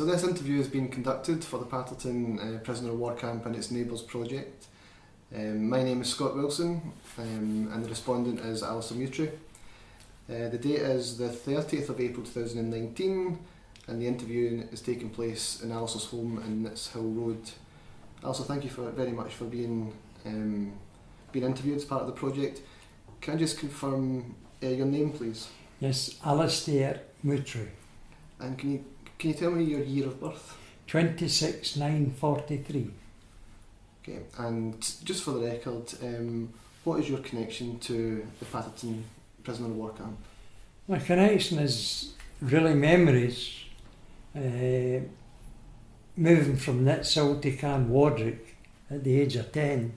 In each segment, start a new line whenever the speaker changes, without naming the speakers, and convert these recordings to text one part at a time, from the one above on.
this interview has been conducted for the Patterton Prisoner of War Camp and its Neighbours project. My name is Scott Wilson and the respondent is Alistair Mutrie. The date is the 30th of April 2019 and the interview is taking place in Alistair's home in Nits Hill Road. Alistair, thank you very much for being interviewed as part of the project. Can I just confirm your name, please?
Yes, Alistair Mutrie.
And can you tell me your year of birth?
26/9/43.
Okay, and just for the record, what is your connection to the Patterton Prisoner of War Camp?
My connection is really memories. Moving from Nits Hill to Canwardrick at the age of 10,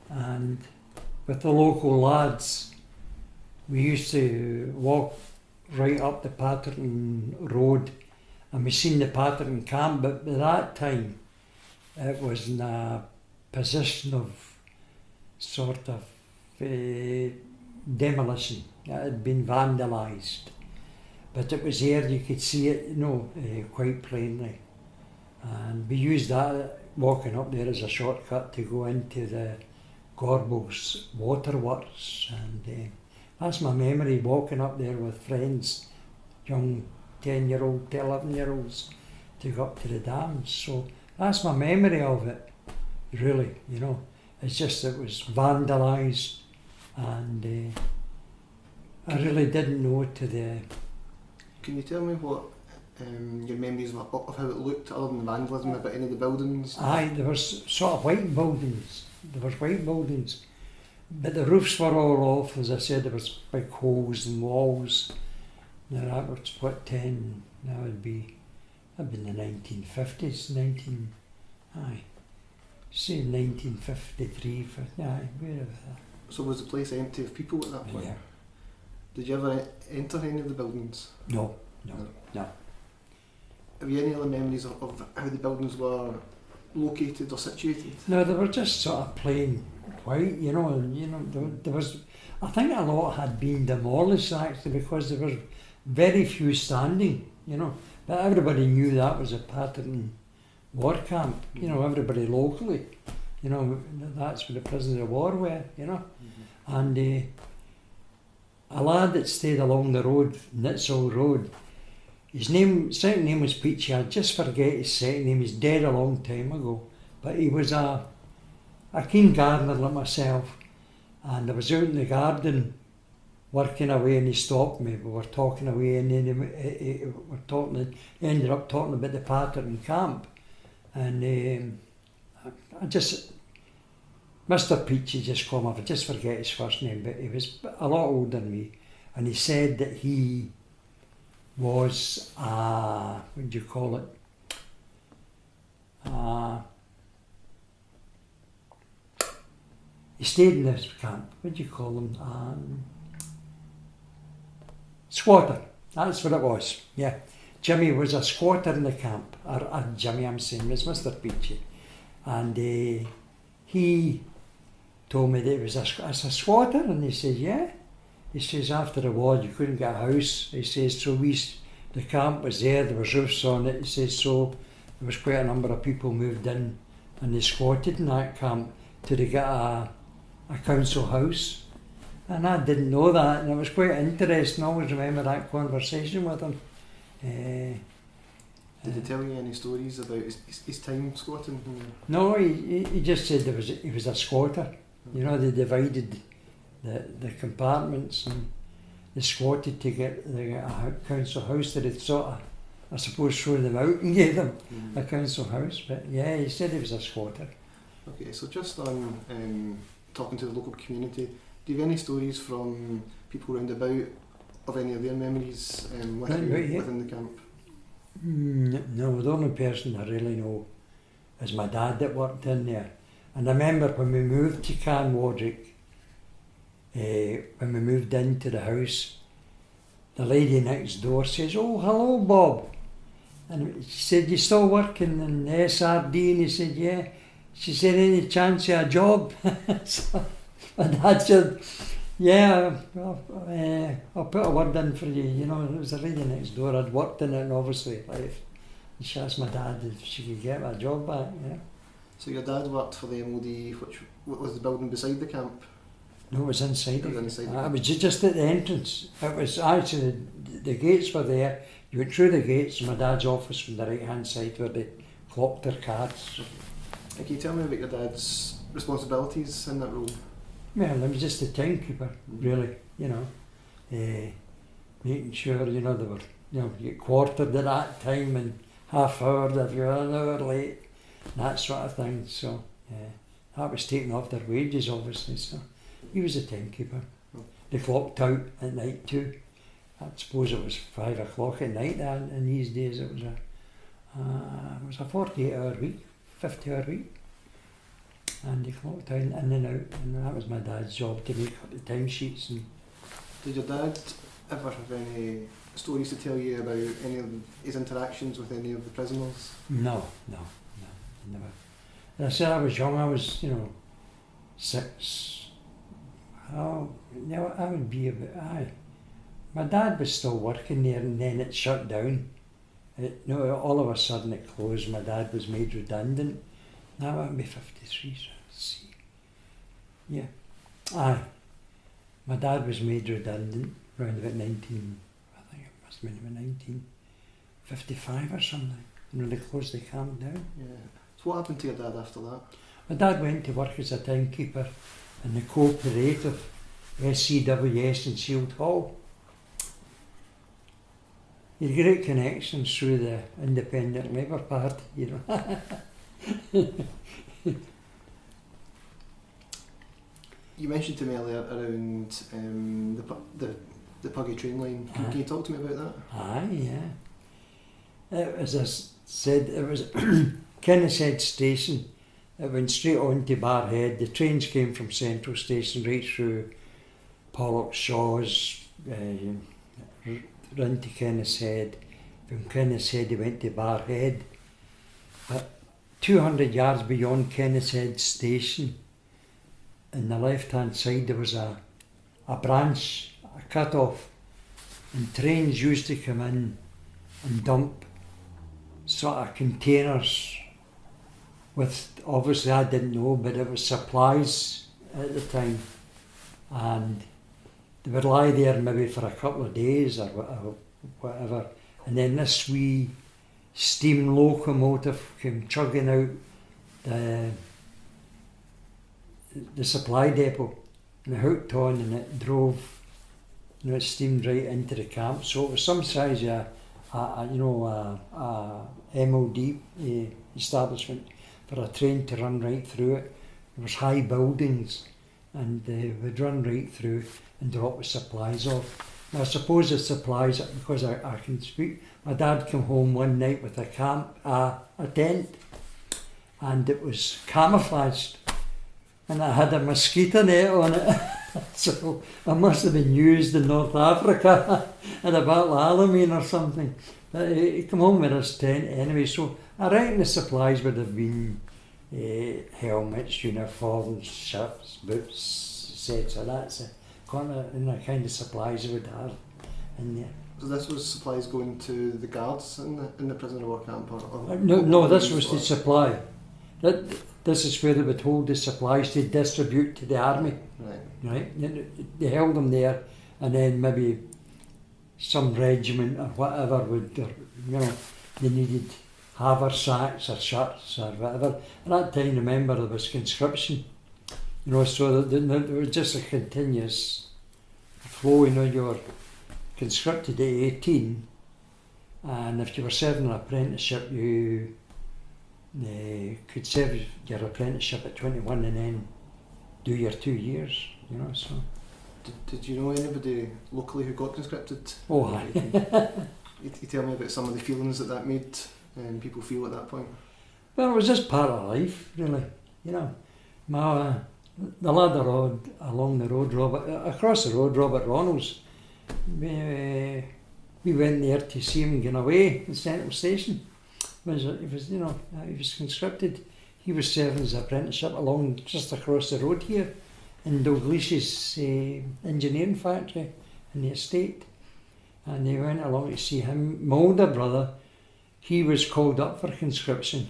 and with the local lads, we used to walk right up the Patterton Road, and we seen the Patterton Camp, but by that time it was in a position of sort of demolition. It had been vandalised, but it was there, you could see it, quite plainly. And we used that, walking up there, as a shortcut to go into the Gorbals waterworks, and that's my memory, walking up there with friends, young 10-year-old, 11-year-olds, to go up to the dams. So that's my memory of it, really, It's just it was vandalised, and I really didn't know to the...
Can you tell me what your memories of how it looked, other than vandalism, about any of the buildings?
Aye, there was sort of white buildings. There was white buildings, but the roofs were all off. As I said, there was big holes in walls. Now that was what, 10, that would be the 1950s, 1953, wherever that.
So was the place empty of people at that point?
Yeah.
Did you ever enter any of the buildings?
No.
Have you any other memories of how the buildings were located or situated?
No, they were just sort of plain white, there was, I think a lot had been demolished actually, because there were very few standing, but everybody knew that was a Patterton war camp, everybody locally, that's where the prisoners of war were, and a lad that stayed along the road, Nits Hill Road, his second name was Peachy. I just forget his second name. He's dead a long time ago. But he was a keen gardener like myself. And I was out in the garden working away, and he stopped me. We were talking away, and then ended up talking about the Patterton Camp. And Mr. Peachy just called me. I just forget his first name, but he was a lot older than me. And he said that he was, what do you call it? He stayed in this camp. What do you call them? Squatter. That's what it was. Yeah, Jimmy was a squatter in the camp. Or Jimmy, I'm saying, it was Mr. Peachy, and he told me that it was a squatter, and he said, yeah. He says after the war you couldn't get a house. He says so the camp was there was roofs on it. He says so there was quite a number of people moved in and they squatted in that camp till they get a council house. And I didn't know that, and it was quite interesting. I always remember that conversation with him.
Did he tell you any stories about his time squatting?
No, he just said he was a squatter. They divided the compartments, and they squatted to get a council house that had sort of, I suppose, thrown them out and gave them a council house. But yeah, he said he was a squatter.
Okay, so just on talking to the local community, do you have any stories from people round about of any of their memories within the camp?
No, the only person I really know is my dad that worked in there. And I remember when we moved to Canwardrick, when we moved into the house, the lady next door says, "Oh, hello, Bob." And she said, "You still working in the SRD?" And he said, "Yeah." She said, "Any chance of a job?" So my dad said, "Yeah, I'll put a word in for you." It was a lady next door. I'd worked in it and obviously left. And she asked my dad if she could get my job back, yeah.
So your dad worked for the MOD, what was the building beside the camp?
No, it was inside.
It was inside the
I
camp.
was just at the entrance. It was actually, the gates were there. You went through the gates, and my dad's office on the right hand side where they clocked their cards.
And can you tell me about your dad's responsibilities in that role?
Well, I was just a timekeeper, really, you know. Making sure, you know, they were, you know, you get quartered at that time and half hour if you were an hour late, that sort of thing. So, that was taken off their wages, obviously. So, he was a timekeeper. They clocked out at night too. I suppose it was 5 o'clock at night. And in these days, it was a 48-hour week, 50-hour week. And they clocked in and out, and that was my dad's job, to make up the timesheets. And
did your dad ever have any stories to tell you about any of his interactions with any of the prisoners?
No, never. As I said, I was young. I was, you know, 6. Oh, no, I would be about. My dad was still working there, and then it shut down. All of a sudden it closed. My dad was made redundant. Now I would be 53, so let's see. Yeah. Aye. My dad was made redundant around about 19, I think it must have been about 1955 or something. You know, they closed the camp down.
Yeah. So what happened to your dad after that?
My dad went to work as a timekeeper in the cooperative SCWS in Shield Hall. He had great connections through the Independent Labour Party, you know.
You mentioned to me earlier around the Puggy train line. Can you talk to me about that?
Aye, yeah. As I said, it was Kennishead Station. It went straight on to Barhead. The trains came from Central Station right through Pollock Shaws, run to Kennishead. From Kennishead they went to Barhead. 200 yards beyond Kennishead Station, on the left hand side there was a branch, a cut off, and trains used to come in and dump sort of containers with, obviously I didn't know, but it was supplies at the time, and they would lie there maybe for a couple of days or whatever, and then this wee steam locomotive came chugging out the supply depot, and it hooked on and it drove, you know, it steamed right into the camp. So it was some size of a MOD establishment for a train to run right through it. There was high buildings, and they would run right through and drop the supplies off. Now I suppose the supplies, because I can speak, my dad came home one night with a tent, and it was camouflaged, and it had a mosquito net on it. So it must have been used in North Africa at a Battle of Alamein or something. But he came home with his tent anyway, so I reckon the supplies would have been helmets, uniforms, shirts, boots, sets of that. So kind of supplies they would have in there.
So this was supplies going to the guards in the prisoner of war camp?
No, this was the supply. This is where they would hold the supplies to distribute to the army. Right. They held them there, and then maybe some regiment or whatever would, you know, they needed haversacks or shirts or whatever. At that time, remember, there was conscription, you know, so there was just a continuous flow. You know, you were conscripted at 18, and if you were serving an apprenticeship, you could serve your apprenticeship at 21 and then do your 2 years, you know. So
did you know anybody locally who got conscripted?
Oh, aye.
You tell me about some of the feelings that made people feel at that point.
Well, it was just part of life, really, you know. The lad along the road, across the road, Robert Ronalds, we went there to see him going away in Central Station. He was conscripted. He was serving his apprenticeship along just across the road here in Dalglish's engineering factory in the estate, and they went along to see him. My older brother, he was called up for conscription,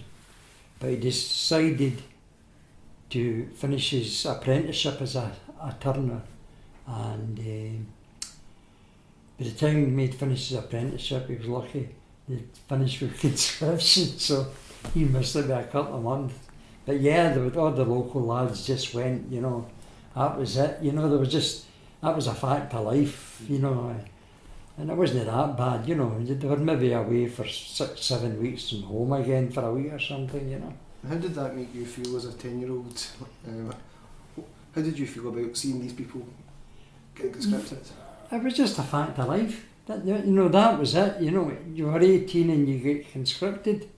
but he decided to finish his apprenticeship as a turner, and by the time he'd finished his apprenticeship, he was lucky he'd finished with conscription, so he missed it by a couple of months. But yeah, all the local lads just went, you know, that was it, you know, that was a fact of life, you know, and it wasn't that bad, you know, they were maybe away for 6-7 weeks and home again for a week or something, you know.
How did that make you feel as a 10-year-old? How did you feel about seeing these people get conscripted?
It was just a fact of life. That, you know, that was it. You know, you were 18 and you get conscripted.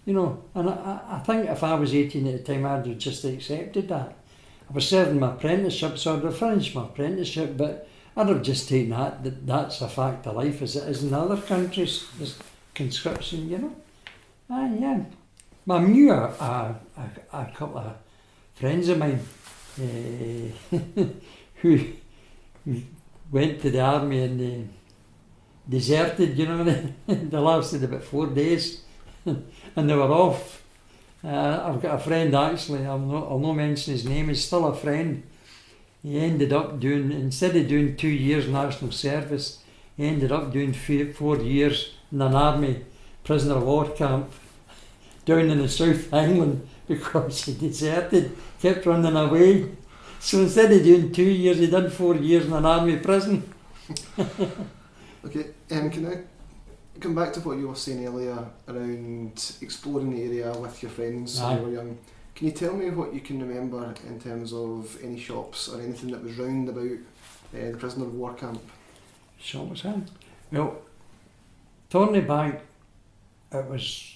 You know, and I think if I was 18 at the time, I'd have just accepted that. I was serving my apprenticeship, so I'd have finished my apprenticeship, but I'd have just taken that's a fact of life as it is in other countries, there's conscription, you know. Yeah. I knew a couple of friends of mine who went to the army and they deserted, you know, they lasted about 4 days and they were off. I've got a friend actually, I'll not mention his name, he's still a friend. He ended up doing, instead of doing 2 years national service, he ended up doing 4 years in an army prisoner of war camp down in the South Island because he deserted, kept running away. So instead of doing 2 years, he did 4 years in an army prison.
Okay, can I come back to what you were saying earlier around exploring the area with your friends when you were young? Can you tell me what you can remember in terms of any shops or anything that was round about the prisoner of war camp?
Shops, huh? Well, Thornleybank, it was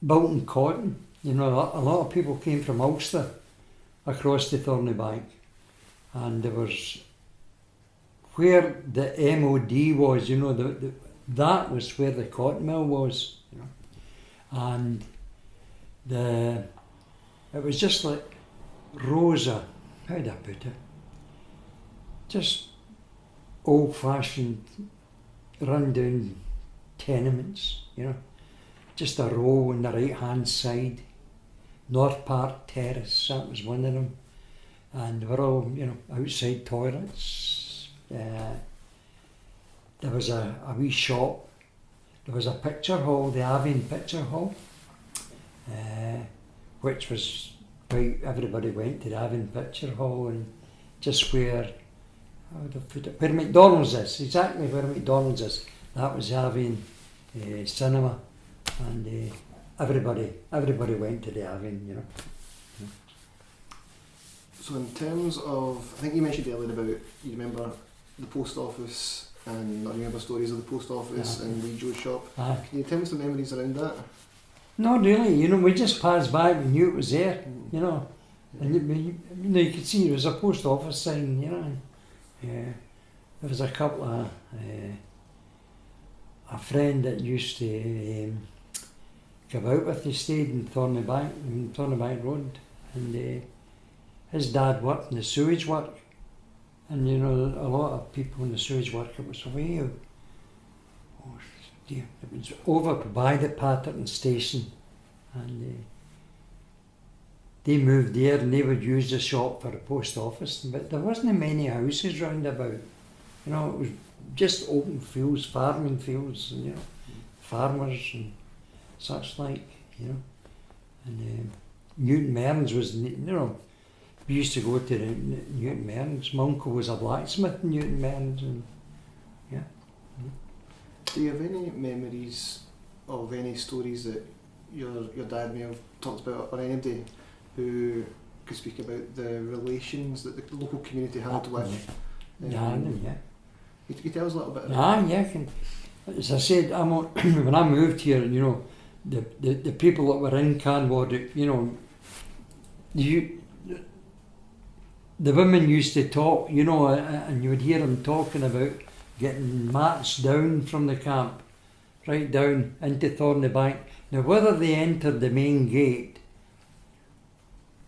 built in cotton. You know, a lot of people came from Ulster across to Thornleybank, and there was where the MOD was, you know, that was where the cotton mill was, you know, and it was just like Rosa, how do I put it? Just old-fashioned, run-down tenements, you know, just a row on the right-hand side. North Park Terrace, that was one of them, and they were all, you know, outside toilets. There was a wee shop. There was a picture hall, the Avian Picture Hall, which was quite, everybody went to the Avian Picture Hall, and just where, how would I put it, where McDonald's is, exactly where McDonald's is, that was the Avian Cinema, and everybody went to the Avian, you know.
So in terms of, I think you mentioned earlier about, you remember the post office, and I remember stories of the post office and Wee Joe's shop. Can you tell me some memories around that?
Not really, you know, we just passed by, we knew it was there, you know, and you know, you could see there was a post office sign, you know, and, there was a couple of, a friend that used to come out with, he stayed in Thornleybank Road, and his dad worked in the sewage work, and you know, a lot of people in the sewage work, it was way out. Oh dear, it was over by the Patterton station, and they moved there and they would use the shop for the post office, but there wasn't many houses round about. You know, it was just open fields, farming fields, and you know, farmers and such like, you know. And Newton Mearns was, you know, we used to go to the Newton Mearns. My uncle was a blacksmith in Newton Mearns, and yeah.
Do you have any memories of any stories that your dad may have talked about, or anybody who could speak about the relations that the local community had with?
Yeah.
Can you tell us a little bit?
Yeah. As I said, when I moved here, you know, the people that were in Canward, you know, the women used to talk, you know, and you would hear them talking about getting marched down from the camp, right down into Thornleybank. Now, whether they entered the main gate,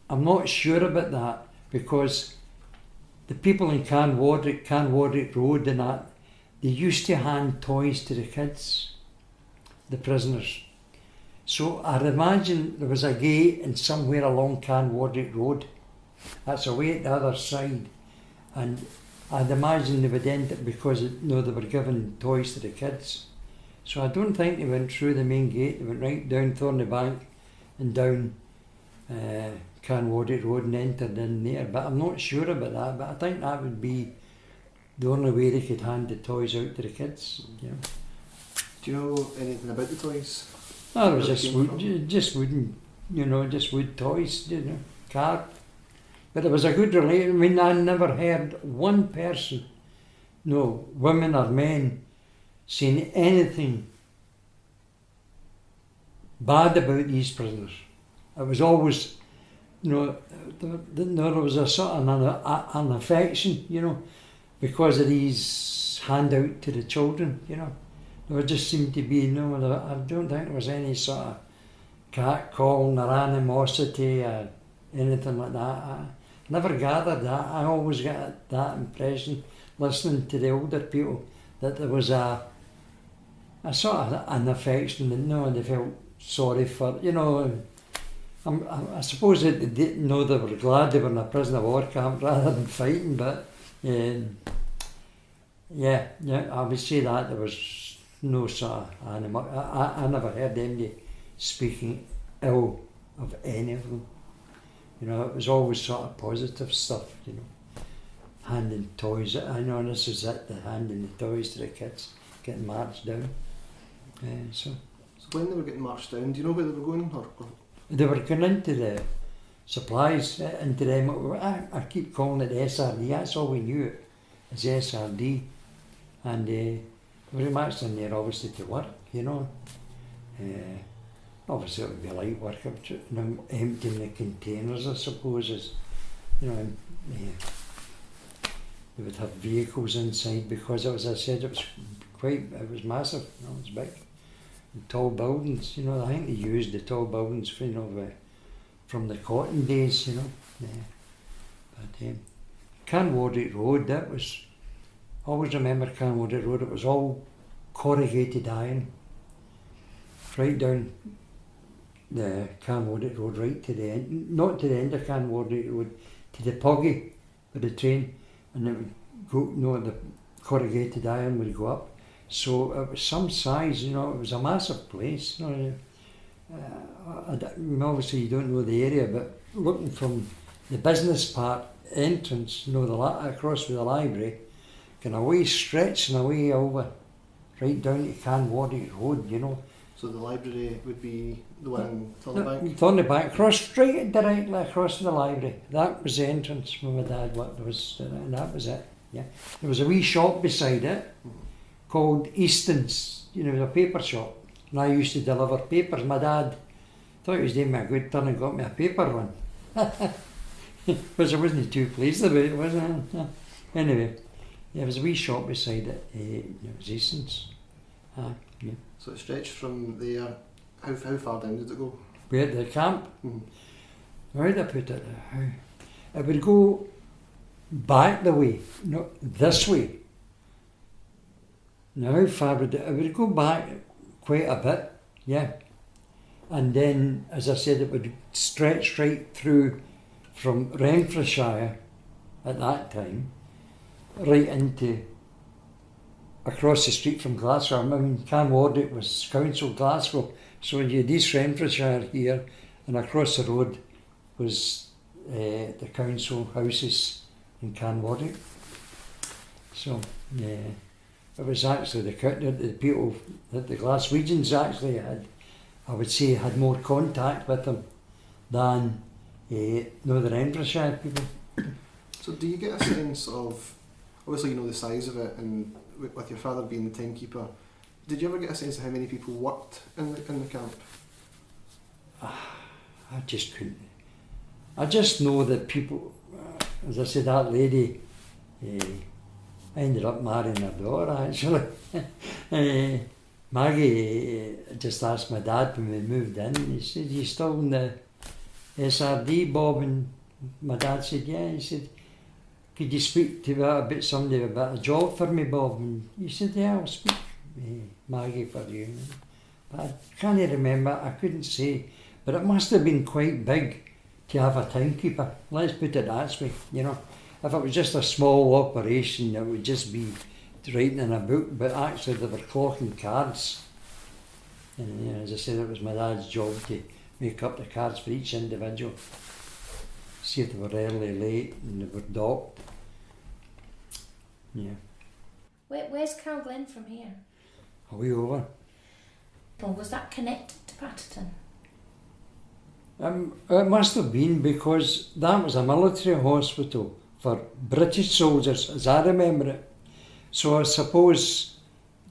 I'm not sure about that, because the people in Canwardrick Road and that, they used to hand toys to the kids, the prisoners, So I'd imagine there was a gate and somewhere along Canwardick Road. That's away at the other side. And I'd imagine they would end it because they were giving toys to the kids. So I don't think they went through the main gate. They went right down Thornybank and down Canwardick Road and entered in there. But I'm not sure about that. But I think that would be the only way they could hand the toys out to the kids. You know.
Do you know anything about the toys?
No, it was just wooden, just wood toys, carved. But it was a good relation. I mean, I never heard one person, no, women or men, saying anything bad about these prisoners. It was always, there was a sort of an affection, because of these handout to the children, There just seemed to be, I don't think there was any sort of catcalling or animosity or anything like that. I never gathered that. I always got that impression, listening to the older people, that there was a sort of an affection, and they felt sorry for, I suppose they didn't know they were glad they were in a prisoner of war camp rather than fighting, but yeah, I would say that there was no sort of animal. I never heard anybody speaking ill of any of them. It was always sort of positive stuff, handing toys. I know this is it, the handing the toys to the kids, getting marched down. So
when they were getting marched down, do you know where they were going? Or?
They were going into the supplies, into them. I keep calling it the SRD, that's all we knew it, as SRD. And we were marched in there obviously to work, obviously it would be light work, emptying the containers, I suppose, they would have vehicles inside, because as I said, it was massive, it was big. And tall buildings, I think they used the tall buildings for, from the cotton days, But Canwardick Road, that was, always remember Canwardick Road, it was all corrugated iron, right down the Canwardick Road, right to the end, not to the end of Canwardick Road, to the Poggy with the train, and it would go, the corrugated iron would go up. So it was some size, it was a massive place. Obviously you don't know the area, but looking from the business part entrance, across with the library, kind of way stretching away over, right down to Canwardick Road,
So the library would be the one in Thornybank?
Thornybank, directly across the library. That was the entrance where my dad worked, and that was it. Yeah, there was a wee shop beside it called Easton's. It was a paper shop, and I used to deliver papers. My dad thought he was doing me a good turn and got me a paper one, which I wasn't too pleased about it, was I? Anyway, there was a wee shop beside it. It was Easton's. Yeah.
So it stretched from there. How far down did it go?
Where the camp?
Mm-hmm.
How did I put it? It would go back the way, not this way. Now how far would it would go back quite a bit, yeah. And then, as I said, it would stretch right through from Renfrewshire at that time, right into across the street from Glasgow. I mean, Canwardick was Council Glasgow, so you had East Renfrewshire here, and across the road was the council houses in Canwardick. So, it was actually the people that the Glaswegians actually had, I would say, had more contact with them than the Renfrewshire people.
So do you get a sense of, obviously you know the size of it, and with your father being the timekeeper, did you ever get a sense of how many people worked in the camp?
I just couldn't. I just know that people, as I said, that lady, I ended up marrying her daughter actually. Maggie just asked my dad when we moved in, he said, "You still in the SRD, Bob?" And my dad said, "Yeah." He said, "Could you speak to somebody about a job for me, Bob?" And he said, "Yeah, I'll speak to Maggie for you." But I can't remember, I couldn't say. But it must have been quite big to have a timekeeper. Let's put it that way, you know. If it was just a small operation, it would just be writing in a book, but actually they were clocking cards. And you know, as I said, it was my dad's job to make up the cards for each individual. See if they were early, late, and they were docked. Yeah.
Where's Cowglen from here?
Away over.
Well, was that connected to Patterton?
It must have been, because that was a military hospital for British soldiers, as I remember it. So I suppose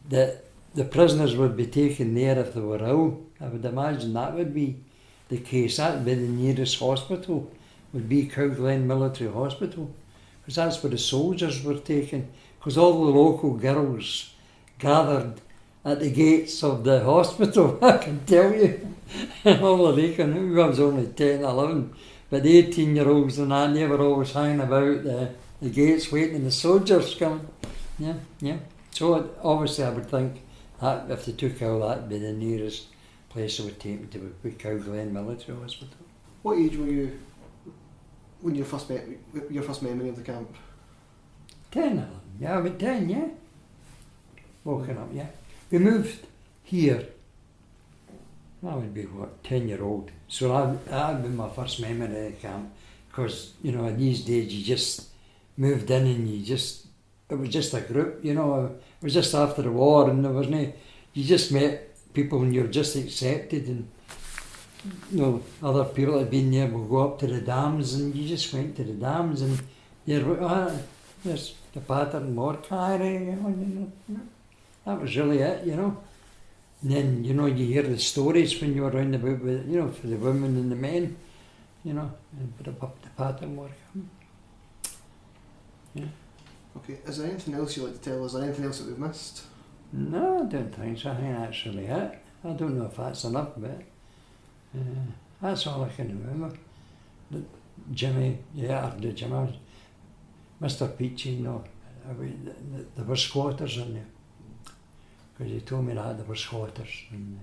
that the prisoners would be taken there if they were ill. I would imagine that would be the case. That would be the nearest hospital, would be Cowglen Military Hospital, because that's where the soldiers were taken. Because all the local girls gathered at the gates of the hospital, I can tell you. All they can, I was only 10, 11, but the 18-year-olds and that, they were always hanging about the gates waiting, the soldiers coming. Yeah. So obviously I would think that if they took out, that would be the nearest place they would take me to, would be Cowglen Military Hospital.
What age were you when you first met, your first memory of the camp?
10, 11. Yeah, about 10, yeah. Walking up, yeah. We moved here. I would be, 10-year-old. So that would be my first memory of the camp. Because, you know, in these days you just moved in and it was just a group, you know. It was just after the war and there was no, you just met people and you were just accepted, and, you know, other people that had been there would go up to the dams and you just went to the dams and there's the Patterton WWII, you know, that was really it, you know. And then, you know, you hear the stories when you were round about with, you know, for the women and the men, you know, and for the Patterton WWII. Yeah.
Okay, is there anything else you'd like to tell us? Is there anything else that we've missed?
No, I don't think so. I think that's really it. I don't know if that's enough, but that's all I can remember. Jimmy, Mr. Peachy, you know, there were squatters in there. Because he told me that there were squatters. And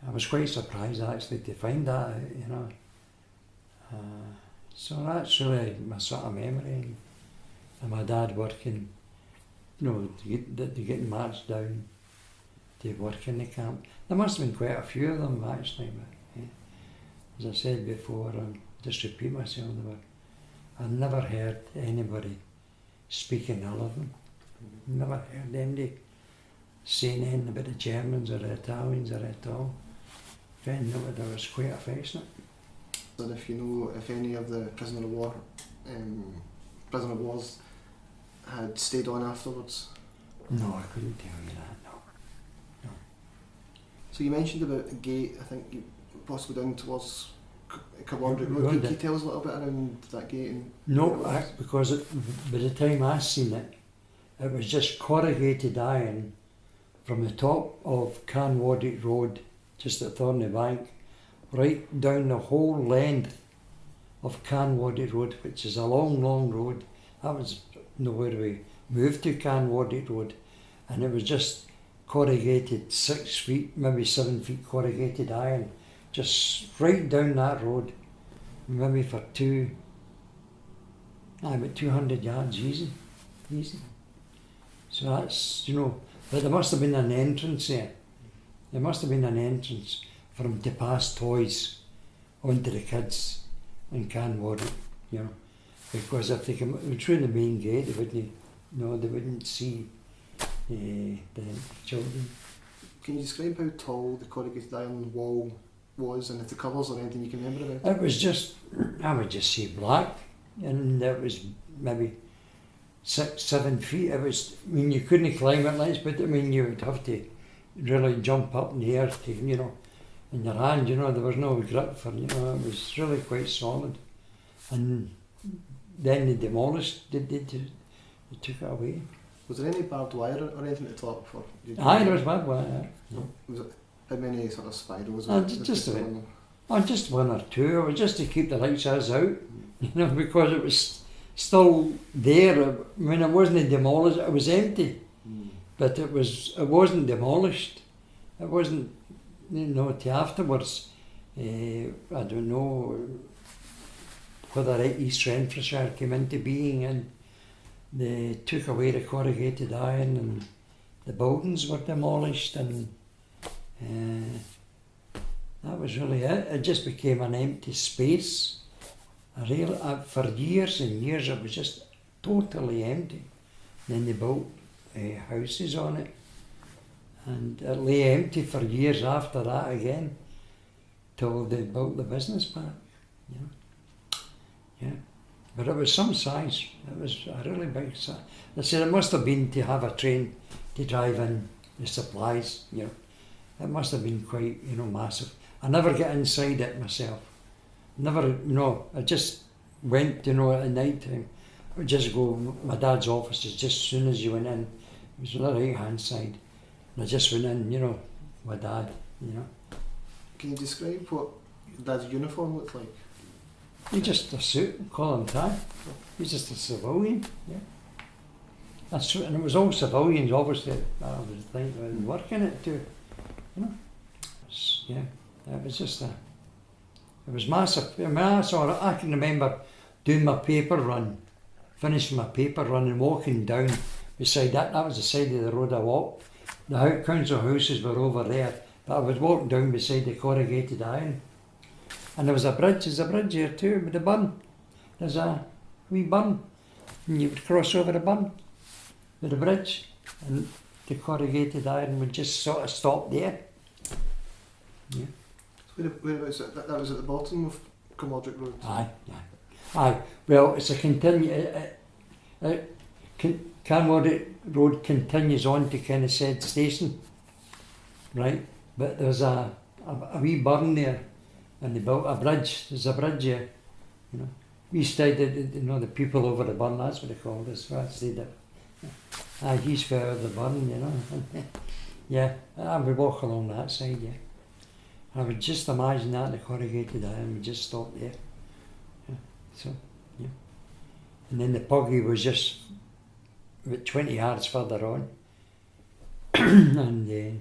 I was quite surprised actually to find that out, you know. So that's really my sort of memory. And my dad working, you know, to get marched down to work in the camp. There must have been quite a few of them actually, but yeah. As I said before, just repeat myself, I never heard anybody speaking ill of them. Never heard anybody saying anything about the Germans or the Italians or at all. If anything, I was quite affectionate.
And if you know if any of the prisoner of wars had stayed on afterwards?
No, I couldn't tell you that, no.
So you mentioned about a gate, I think you possibly down towards Caboundry Road. Can you tell us a little bit around that gate?
No, because by the time I seen it, it was just corrugated iron from the top of Canwaddick Road, just at Thorney Bank, right down the whole length of Canwaddick Road, which is a long, long road. That was where we moved to, Canwaddick Road, and it was just corrugated 6 feet, maybe 7 feet corrugated iron, just right down that road, maybe for about 200 yards, easy. So that's, you know, but there must have been an entrance there. There must have been an entrance for them to pass toys onto the kids in Canwaddick, you know. Because if they come through the main gate, they wouldn't see the children.
Can you describe how tall the corrugated iron wall was, and if the colours or anything you can remember about it?
It was just, I would just say black, and it was maybe 6, 7 feet. It was, I mean, you couldn't climb it, but I mean, you would have to really jump up in the air to, you know, in your hand, you know, there was no grip for, you know, it was really quite solid. And then they demolished, they took it away.
Was there any barbed wire or anything at the top?
There was barbed wire. Yeah.
Was it, how many sort of spirals?
Just one or two. It was just to keep the lights out, you know, because it was still there. I mean, it wasn't demolished. It was empty, but it wasn't demolished. it wasn't, till afterwards. I don't know whether East Renfrewshire came into being and they took away the corrugated iron and the buildings were demolished, and that was really it. It just became an empty space. For years and years it was just totally empty. Then they built houses on it, and it lay empty for years after that again, till they built the business park. Yeah. But it was some size. It was a really big size. They said it must have been to have a train to drive in the supplies. It must have been quite, massive. I never get inside it myself. Never, I just went, at night time. I would just go, my dad's office is just as soon as you went in. It was on the right hand side. And I just went in, my dad,
Can you describe what your dad's uniform looked like?
He's just a suit, collar and tie. He's just a civilian, yeah. That's true, and it was all civilians, obviously, I would think, working it too. Yeah, it was just it was massive. I mean, I can remember doing my paper run, finishing my paper run and walking down beside that. That was the side of the road I walked. The council houses were over there, but I would walk down beside the corrugated iron. And there was there's a bridge here too, with a burn. There's a wee burn, and you would cross over the burn with the bridge, and the corrugated iron would just sort of stop there. Yeah.
Whereabouts that was at the bottom of Comaldrick Road?
Aye. Well, it's a Camaldrick Road continues on to kind of said station, right? But there's a wee burn there, and they built a bridge. There's a bridge here, We stayed, the people over the burn. That's what they called us. So I stayed there. He's fair over the burn, Yeah, I would walk along that side, yeah. I would just imagine that the corrugated iron would just stop there. Yeah. And then the puggy was just about 20 yards further on. And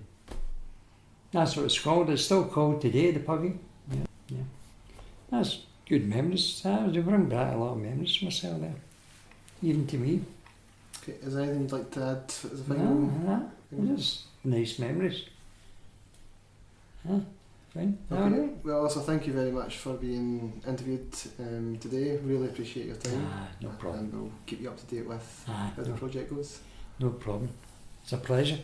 that's what it's called. It's still called today, the puggy. Yeah. That's good memories. They bring back a lot of memories to myself there. Even to me.
Okay, is there anything you'd like to add as a final?
Just nice memories. Fine.
Okay. Well, also thank you very much for being interviewed today. Really appreciate your time.
No problem.
And we'll keep you up to date with how the project goes.
No problem. It's a pleasure.